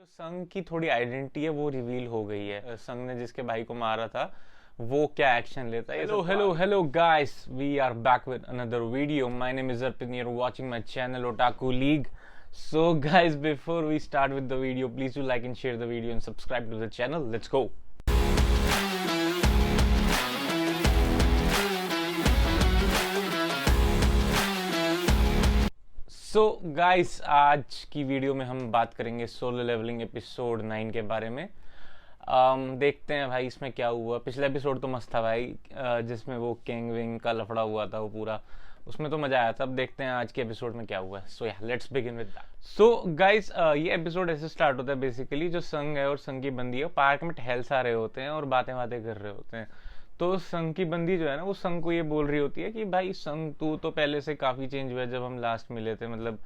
संग की थोड़ी आइडेंटिटी है वो रिवील हो गई है। संग ने जिसके भाई को मारा था वो क्या एक्शन लेता है। Hello guys, we are back with another video. My name is Arpit, you are watching my channel Otaku League. So guys, before we start with the video, please do like and share the video and subscribe to the channel. Let's go. So guys, आज की video में हम बात करेंगे solo levelling episode 9 के बारे में। देखते हैं भाई इसमें क्या हुआ। पिछला एपिसोड तो मस्त था भाई, जिसमें वो किंग विंग का लफड़ा हुआ था वो पूरा, उसमें तो मजा आया था। अब देखते हैं आज के एपिसोड में क्या हुआ है। सो या let's begin with that. So guys, ये एपिसोड ऐसे स्टार्ट होता है बेसिकली, जो संग है और संग की बंदी है पार्क में टहल सा रहे होते हैं और बातें कर रहे होते हैं। तो संग की बंदी जो है ना, वो संग को ये बोल रही होती है कि भाई संग, तू तो पहले से काफ़ी चेंज हुआ है। जब हम लास्ट मिले थे मतलब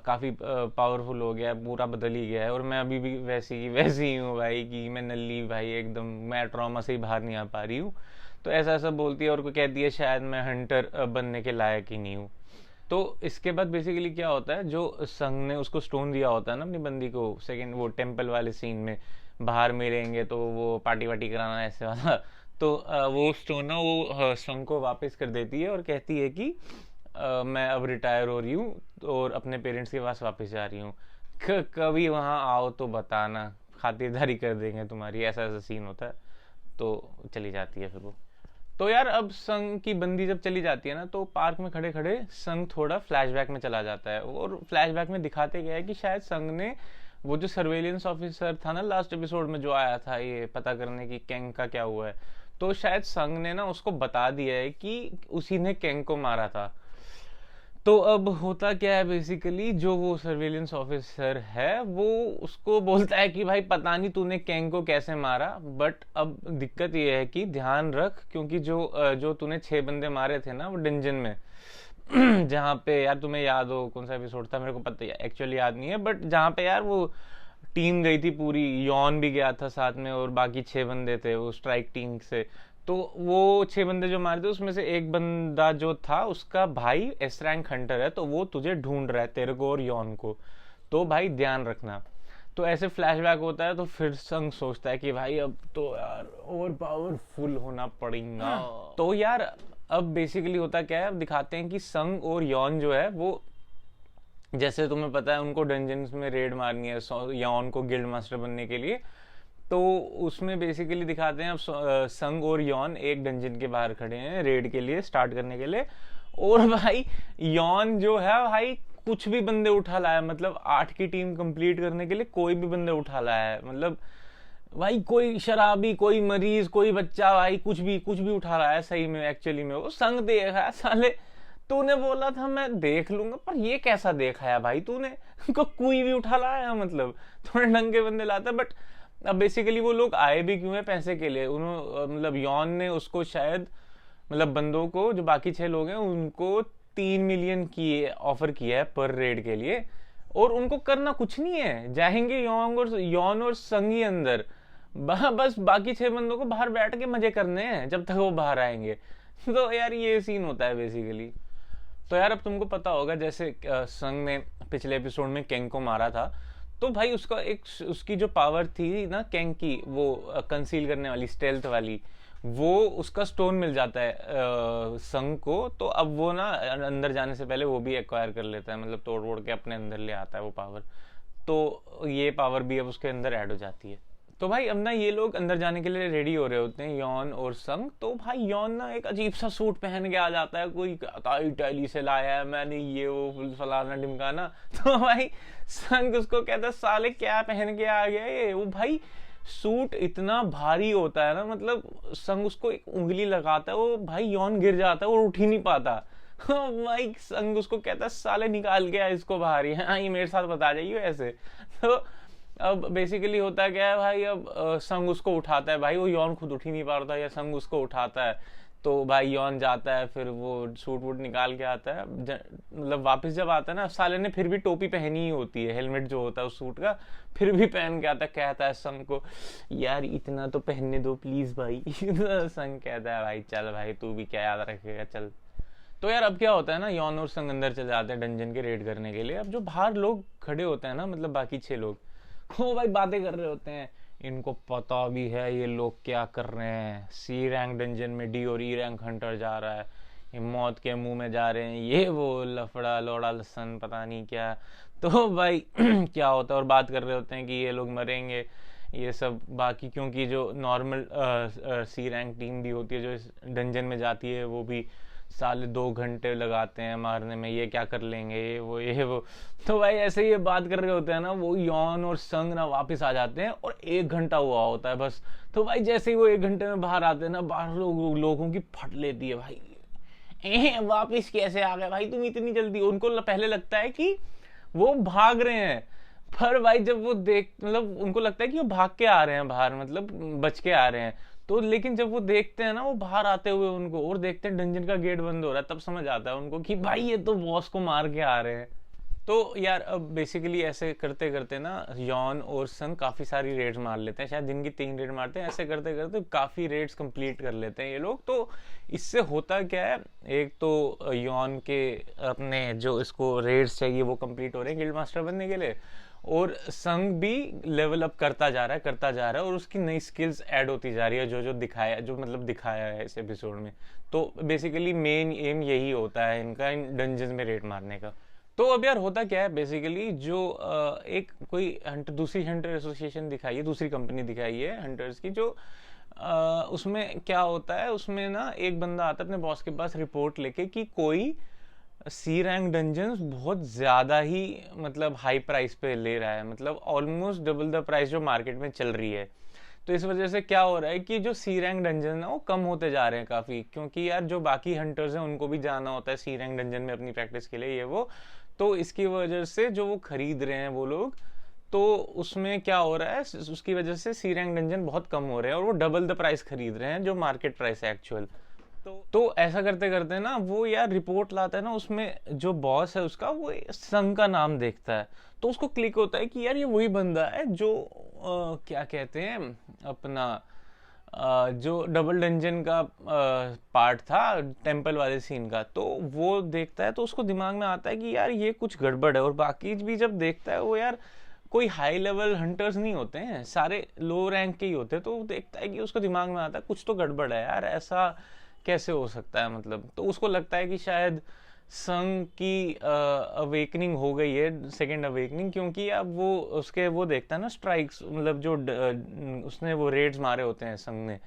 काफ़ी पावरफुल हो गया है, पूरा बदल ही गया है। और मैं अभी भी वैसी की वैसी ही हूँ भाई, कि मैं नल्ली भाई एकदम, मैं ट्रॉमा से ही बाहर नहीं आ पा रही हूँ। तो ऐसा ऐसा बोलती है और कोई कहती है शायद मैं हंटर बनने के लायक ही नहीं हूँ। तो इसके बाद बेसिकली क्या होता है, जो संग ने उसको स्टोन दिया होता है ना अपनी बंदी को, सेकंड वो टेम्पल वाले सीन में बाहर मिलेंगे तो वो पार्टी वार्टी कराना ऐसे वाला। तो वो स्टोन ना वो संग को वापस कर देती है और कहती है कि मैं अब रिटायर हो रही हूँ और अपने पेरेंट्स के पास वापस जा रही हूँ। कभी वहाँ आओ तो बताना, खातिरदारी कर देंगे तुम्हारी। ऐसा ऐसा सीन होता है। तो चली जाती है फिर वो। तो यार अब संग की बंदी जब चली जाती है ना, तो पार्क में खड़े खड़े संग थोड़ा फ्लैशबैक में चला जाता है। और फ्लैशबैक में दिखाते गया है कि शायद संग ने वो जो सर्वेलेंस ऑफिसर था ना लास्ट एपिसोड में जो आया था ये पता करने की कैंग का क्या हुआ है, तो शायद संग ने ना उसको बता दिया है कि उसी ने कैंग को मारा था। तो अब होता क्या है बेसिकली, जो वो सर्वेलेंस ऑफिसर है वो उसको बोलता है कि भाई पता नहीं तूने कैंग को कैसे मारा, बट अब दिक्कत ये है कि ध्यान रख, क्योंकि जो तूने 6 बंदे मारे थे ना वो डंजन में जहाँ पे यार तुम्हें याद हो कौन सा एपिसोड था, मेरे को पता एक्चुअली याद नहीं है, बट जहाँ पे यार वो टीम गई थी पूरी, यॉन भी गया था साथ में और बाकी 6 बंदे थे वो स्ट्राइक टीम से। तो वो 6 बंदे जो मारे थे उसमें से एक बंदा जो था उसका भाई एस रैंक हंटर है, तो वो तुझे ढूंढ रहा है, तेरे को और यॉन को। तो भाई ध्यान रखना। तो ऐसे फ्लैशबैक होता है। तो फिर संग सोचता है कि भाई अब तो यार और पावरफुल होना पड़ेगा। तो यार अब बेसिकली होता क्या है, अब दिखाते हैं कि संग और यॉन जो है वो, जैसे तुम्हें पता है उनको डंजन्स में रेड मारनी है यॉन को गिल्ड मास्टर बनने के लिए। तो उसमें बेसिकली दिखाते हैं अब संग और यॉन एक डंजन के बाहर खड़े हैं रेड के लिए, स्टार्ट करने के लिए। और भाई यॉन जो है भाई कुछ भी बंदे उठा लाया, मतलब 8 की टीम कंप्लीट करने के लिए कोई भी बंदे उठा लाया है। मतलब भाई कोई शराबी, कोई मरीज, कोई बच्चा, भाई कुछ भी उठा रहा है सही में। एक्चुअली में वो संग देखा साले, तूने बोला था मैं देख लूंगा, पर ये कैसा देखा है भाई तूने कोई भी उठा लाया, मतलब थोड़े ढंग के बंदे लाता। बट अब बेसिकली वो लोग आए भी क्यों है, पैसे के लिए। उन्होंने मतलब यॉन ने उसको शायद, मतलब बंदों को जो बाकी 6 लोग हैं उनको 3 मिलियन की ऑफर किया है पर रेड के लिए। और उनको करना कुछ नहीं है, जाएंगे यॉन और संगी अंदर, बस बाकी 6 बंदों को बाहर बैठ के मजे करने हैं जब तक वो बाहर आएंगे। तो यार ये सीन होता है बेसिकली। तो यार अब तुमको पता होगा जैसे संग ने पिछले एपिसोड में कैंग को मारा था, तो भाई उसका एक उसकी जो पावर थी ना कैंग की, वो कंसील करने वाली, स्टेल्थ वाली, वो उसका स्टोन मिल जाता है संग को। तो अब वो ना अंदर जाने से पहले वो भी एक्वायर कर लेता है, मतलब तोड़ वोड़ के अपने अंदर ले आता है वो पावर। तो ये पावर भी अब उसके अंदर ऐड हो जाती है। तो भाई अब ना ये लोग अंदर जाने के लिए रेडी हो रहे होते हैं, यॉन और संग। तो भाई यॉन ना एक अजीब सा सूट पहन के आ जाता है, कोई कहता है इटली से लाया है मैंने ये वो फलाना ढिमकाना। तो भाई संग उसको कहता है साले क्या पहन के आ गया ये। वो भाई सूट इतना भारी होता है ना, मतलब संग उसको एक उंगली लगाता है, वो भाई यॉन गिर जाता है और उठ ही नहीं पाता। भाई संग उसको कहता है साले निकाल के इसको बाहर ही, हाँ ये मेरे साथ बता जाइए ऐसे। तो अब बेसिकली होता क्या है भाई, अब संग उसको उठाता है, भाई वो यॉन खुद उठ ही नहीं पा रहा था, या संग उसको उठाता है। तो भाई यॉन जाता है, फिर वो सूट वूट निकाल के आता है, मतलब वापस जब आता है ना, साले ने फिर भी टोपी पहनी ही होती है, हेलमेट जो होता है उस सूट का फिर भी पहन के आता है। कहता है संग को यार इतना तो पहनने दो प्लीज भाई। संग कहता है भाई चल भाई तू भी क्या याद रखेगा चल। तो यार अब क्या होता है ना, यॉन और संग अंदर चले जाते हैं डंजन के रेड करने के लिए। अब जो बाहर लोग खड़े होते हैं ना, मतलब बाकी 6 लोग, वो भाई बातें कर रहे होते हैं, इनको पता भी है ये लोग क्या कर रहे हैं, सी रैंक डंजन में डी और ई रैंक हंटर जा रहा है, ये मौत के मुंह में जा रहे हैं, ये वो लफड़ा लोड़ा लसन पता नहीं क्या। तो भाई क्या होता है, और बात कर रहे होते हैं कि ये लोग मरेंगे ये सब बाकी, क्योंकि जो नॉर्मल सी रैंक टीम भी होती है जो इस डंजन में जाती है वो भी साले 2 घंटे लगाते हैं मारने में, ये क्या कर लेंगे ये वो। तो भाई ऐसे ही ये बात कर रहे होते हैं ना, वो यॉन और संग ना वापस आ जाते हैं और 1 घंटा हुआ होता है बस। तो भाई जैसे ही वो 1 घंटे में बाहर आते हैं ना, बाहर लोगों की फट लेती है भाई, वापिस कैसे आ गए भाई तुम इतनी जल्दी। उनको पहले लगता है कि वो भाग रहे हैं, पर भाई जब वो देख मतलब उनको लगता है कि वो भाग के आ रहे हैं बाहर, मतलब बच के आ रहे हैं। तो लेकिन जब वो देखते हैं ना वो बाहर आते हुए उनको, और देखते हैं डंजन का गेट बंद हो रहा है, तब समझ आता है उनको कि भाई ये तो बॉस को मार के आ रहे हैं। तो यार अब बेसिकली ऐसे करते करते ना यॉन और सन काफी सारी रेड्स मार लेते हैं, शायद दिन की 3 रेड मारते हैं, ऐसे करते करते काफी रेड्स कंप्लीट कर लेते हैं ये लोग। तो इससे होता क्या है, एक तो यॉन के अपने जो इसको रेड्स चाहिए वो कंप्लीट हो रहे हैं गिल्ड मास्टर बनने के लिए, और संग भी लेवल अप करता जा रहा है करता जा रहा है, और उसकी नई स्किल्स ऐड होती जा रही है जो जो दिखाया जो मतलब दिखाया है इस एपिसोड में। तो बेसिकली मेन एम यही होता है इनका इन डंजन में रेड मारने का। तो अब यार होता क्या है बेसिकली, जो एक कोई दूसरी हंटर एसोसिएशन दिखाई है, दूसरी कंपनी दिखाई है हंटर्स की, जो उसमें क्या होता है, उसमें ना एक बंदा आता है अपने बॉस के पास रिपोर्ट लेके कि कोई सी रैंक डंजन्स बहुत ज़्यादा ही मतलब हाई प्राइस पे ले रहा है, मतलब ऑलमोस्ट डबल द प्राइस जो मार्केट में चल रही है। तो इस वजह से क्या हो रहा है कि जो सी रैंक डंजन है वो कम होते जा रहे हैं काफ़ी, क्योंकि यार जो बाकी हंटर्स हैं उनको भी जाना होता है सी रैंक डंजन में अपनी प्रैक्टिस के लिए ये वो। तो इसकी वजह से जो वो खरीद रहे हैं वो लोग, तो उसमें क्या हो रहा है उसकी वजह से सी रैंक डंजन बहुत कम हो रहे हैं और वो डबल द प्राइस खरीद रहे हैं जो मार्केट प्राइस है एक्चुअल। तो ऐसा करते करते ना वो यार रिपोर्ट लाता है ना, उसमें जो बॉस है उसका वो संग का नाम देखता है, तो उसको क्लिक होता है कि यार ये वही बंदा है जो क्या कहते हैं अपना जो डबल डंजन का पार्ट था टेम्पल वाले सीन का। तो वो देखता है तो उसको दिमाग में आता है कि यार ये कुछ गड़बड़ है, और बाकी भी जब देखता है वो यार कोई हाई लेवल हंटर्स नहीं होते हैं, सारे लो रैंक के ही होते हैं। तो वो देखता है कि उसको दिमाग में आता है कुछ तो गड़बड़ है यार, ऐसा कैसे हो सकता है, मतलब। तो उसको लगता है कि शायद संग की अवेकनिंग हो गई है, सेकंड अवेकनिंग, क्योंकि अब वो उसके वो देखता है ना स्ट्राइक्स, मतलब जो उसने वो रेड्स मारे होते हैं संग ने।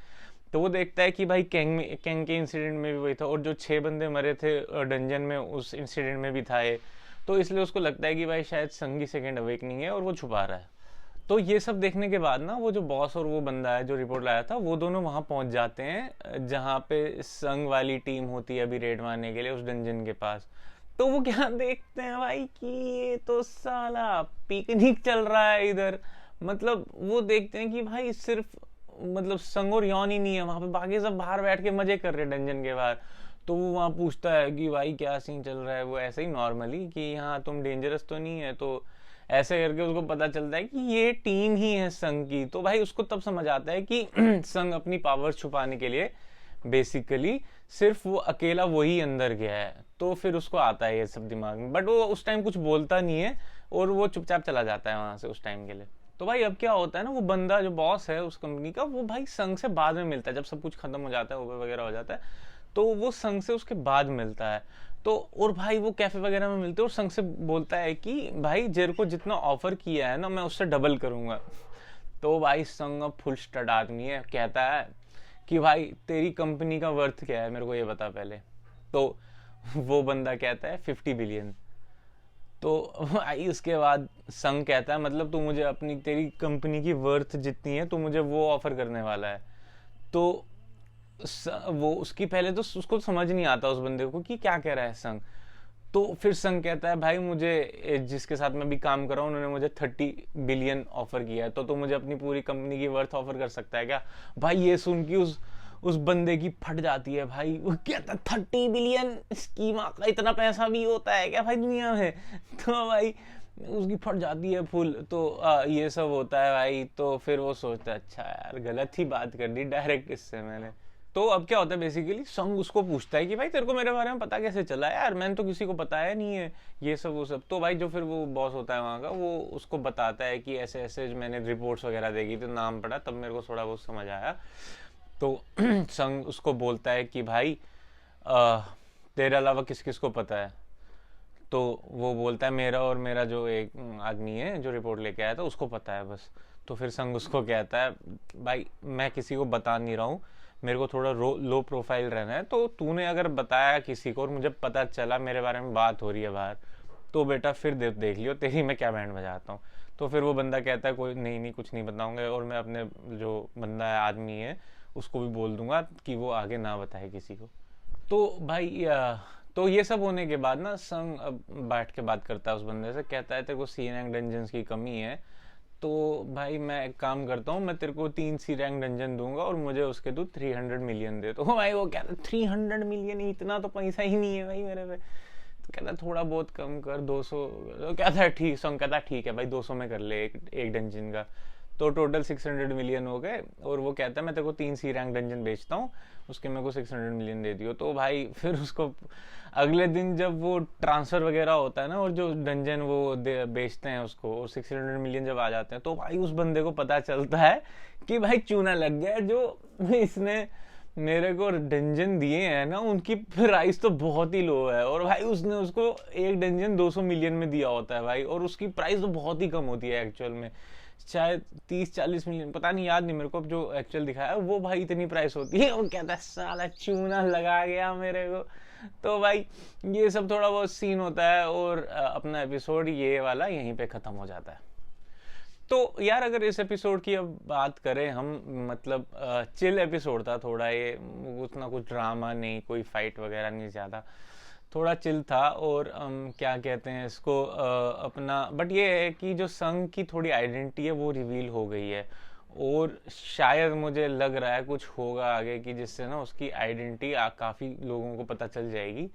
तो वो देखता है कि भाई कैंग के इंसिडेंट में भी वही था, और जो 6 बंदे मरे थे डंजन में उस इंसिडेंट में भी था ये। तो इसलिए उसको लगता है कि भाई शायद संग की सेकंड अवेकनिंग है और वो छुपा रहा है। तो ये सब देखने के बाद ना वो जो बॉस और वो बंदा है जो रिपोर्ट लाया था, वो दोनों वहां पहुंच जाते हैं जहां पे संग वाली टीम होती है अभी रेड मारने के लिए उस डंजन के पास। तो वो क्या देखते हैं भाई कि ये तो साला पिकनिक चल रहा है इधर, मतलब वो देखते हैं कि भाई सिर्फ मतलब संग और यौन ही नहीं है वहां पे, बाकी सब बाहर बैठ के मजे कर रहे हैं डंजन के बाहर। तो वो वहां पूछता है कि भाई क्या सीन चल रहा है, वो ऐसे ही नॉर्मली कि हाँ तुम डेंजरस तो नहीं है, तो ऐसे करके उसको पता चलता है कि ये टीम ही है संघ की। तो भाई उसको तब समझ आता है कि संघ अपनी पावर छुपाने के लिए बेसिकली सिर्फ वो अकेला वही अंदर गया है। तो फिर उसको आता है ये सब दिमाग में, बट वो उस टाइम कुछ बोलता नहीं है और वो चुपचाप चला जाता है वहां से उस टाइम के लिए। तो भाई अब क्या होता है ना, वो बंदा जो बॉस है उस कंपनी का, वो भाई संघ से बाद में मिलता है जब सब कुछ खत्म हो जाता है वगैरह हो जाता है। तो वो संघ से उसके बाद मिलता है। तो और भाई वो कैफे वगैरह में मिलते हैं और संघ से बोलता है कि भाई जेर को जितना ऑफर किया है ना मैं उससे डबल करूंगा। तो भाई संघ फुल स्टड आदमी है, कहता है कि भाई तेरी कंपनी का वर्थ क्या है मेरे को ये बता पहले। तो वो बंदा कहता है 50 बिलियन। तो भाई उसके बाद संघ कहता है मतलब तू मुझे अपनी तेरी कंपनी की वर्थ जितनी है तो मुझे वो ऑफर करने वाला है। तो वो उसकी पहले तो उसको समझ नहीं आता उस बंदे को कि क्या कह रहा है संघ। तो फिर संघ कहता है भाई मुझे जिसके साथ मैं भी काम कर रहा हूँ उन्होंने मुझे 30 बिलियन ऑफर किया है, तो मुझे अपनी पूरी कंपनी की वर्थ ऑफर कर सकता है क्या। भाई ये सुन के उस बंदे की फट जाती है भाई, वो कहता है 30 बिलियन, इसकी माँ का इतना पैसा भी होता है क्या भाई दुनिया में। तो भाई उसकी फट जाती है फुल। तो ये सब होता है भाई। तो फिर वो सोचता है अच्छा यार गलत ही बात कर दी डायरेक्ट इससे मैंने। तो अब क्या होता है बेसिकली, संग उसको पूछता है कि भाई तेरे को मेरे बारे में पता कैसे चला यार, मैंने तो किसी को बताया नहीं है ये सब वो सब। तो भाई जो फिर वो बॉस होता है वहाँ का, वो उसको बताता है कि ऐसे ऐसे मैंने रिपोर्ट्स वगैरह देखी, तो नाम पढ़ा, तब मेरे को थोड़ा बहुत समझ आया। तो संग उसको बोलता है कि भाई आ, तेरे अलावा किस किस को पता है। तो वो बोलता है मेरा और मेरा जो एक आदमी है जो रिपोर्ट लेके आया था उसको पता है बस। तो फिर संग उसको कहता है भाई मैं किसी को बता नहीं रहा हूँ, मेरे को थोड़ा लो प्रोफाइल रहना है, तो तूने अगर बताया किसी को और मुझे पता चला मेरे बारे में बात हो रही है बाहर, तो बेटा फिर देख लियो तेरी मैं क्या बैंड बजाता हूँ। तो फिर वो बंदा कहता है कोई नहीं नहीं कुछ नहीं बताऊंगा, और मैं अपने जो बंदा है आदमी है उसको भी बोल दूंगा कि वो आगे ना बताए किसी को। तो भाई तो ये सब होने के बाद ना संग अब बैठ के बात करता है उस बंदे से, कहता है तेरे को सी रैंक डंजन्स की कमी है, तो भाई मैं एक काम करता हूँ, मैं तेरे को 3 सी रैंक डंजन दूंगा और मुझे उसके तू 300 मिलियन दे। तो भाई वो कहता है 300 मिलियन, इतना तो पैसा ही नहीं है भाई मेरे पे। तो कहता है थोड़ा बहुत कम कर 200। तो कहता है ठीक, संग कहता है ठीक है भाई 200 में कर ले एक डंजन का। तो टोटल 600 मिलियन हो गए, और वो कहता है मैं तेरे को 3 सी रैंक डंजन बेचता हूँ, उसके मेरे को 600 मिलियन दे दियो। तो भाई फिर उसको अगले दिन जब वो ट्रांसफर वगैरह होता है ना, और जो डंजन वो बेचते हैं उसको, और 600 मिलियन जब आ जाते हैं, तो भाई उस बंदे को पता चलता है कि भाई चूना लग गया, जो इसने मेरे को डंजन दिए हैं ना उनकी प्राइस तो बहुत ही लो है, और भाई उसने उसको एक डंजन 200 मिलियन में दिया होता है भाई, और उसकी प्राइस तो बहुत ही कम होती है एक्चुअल में, शायद 30-40 मिलियन, पता नहीं, याद नहीं मेरे को जो एक्चुअल दिखाया वो भाई इतनी प्राइस होती है। वो कहता है साला चूना लगा गया मेरे को। तो भाई ये सब थोड़ा बहुत सीन होता है, और अपना एपिसोड ये वाला यहीं पे खत्म हो जाता है। तो यार अगर इस एपिसोड की अब बात करें हम, मतलब चिल एपिसोड था थोड़ा ये, उतना कुछ ड्रामा नहीं, कोई फाइट वगैरह नहीं ज़्यादा, थोड़ा चिल था। और क्या कहते हैं इसको, अपना बट ये है कि जो संघ की थोड़ी आइडेंटिटी है वो रिवील हो गई है, और शायद मुझे लग रहा है कुछ होगा आगे कि जिससे ना उसकी आइडेंटिटी काफ़ी लोगों को पता चल जाएगी,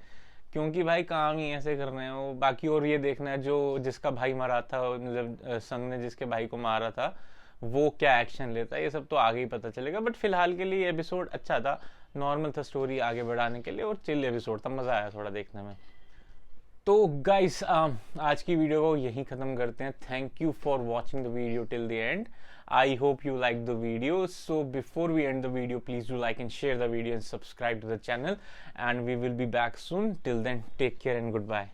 क्योंकि भाई काम ही ऐसे कर रहे हैं वो। बाकी और ये देखना है जो जिसका भाई मरा था, मतलब संघ ने जिसके भाई को मारा था वो क्या एक्शन लेता है, ये सब तो आगे ही पता चलेगा। बट फिलहाल के लिए एपिसोड अच्छा था, नॉर्मल था स्टोरी आगे बढ़ाने के लिए, और चिल एपिसोड था, मज़ा आया थोड़ा देखने में। तो गाइस आज की वीडियो को यहीं ख़त्म करते हैं। Thank you for watching the video till the end. I hope you like the video. So before we end the video, please do like and share the video and subscribe to the channel, and we will be back soon. Till then, take care and goodbye.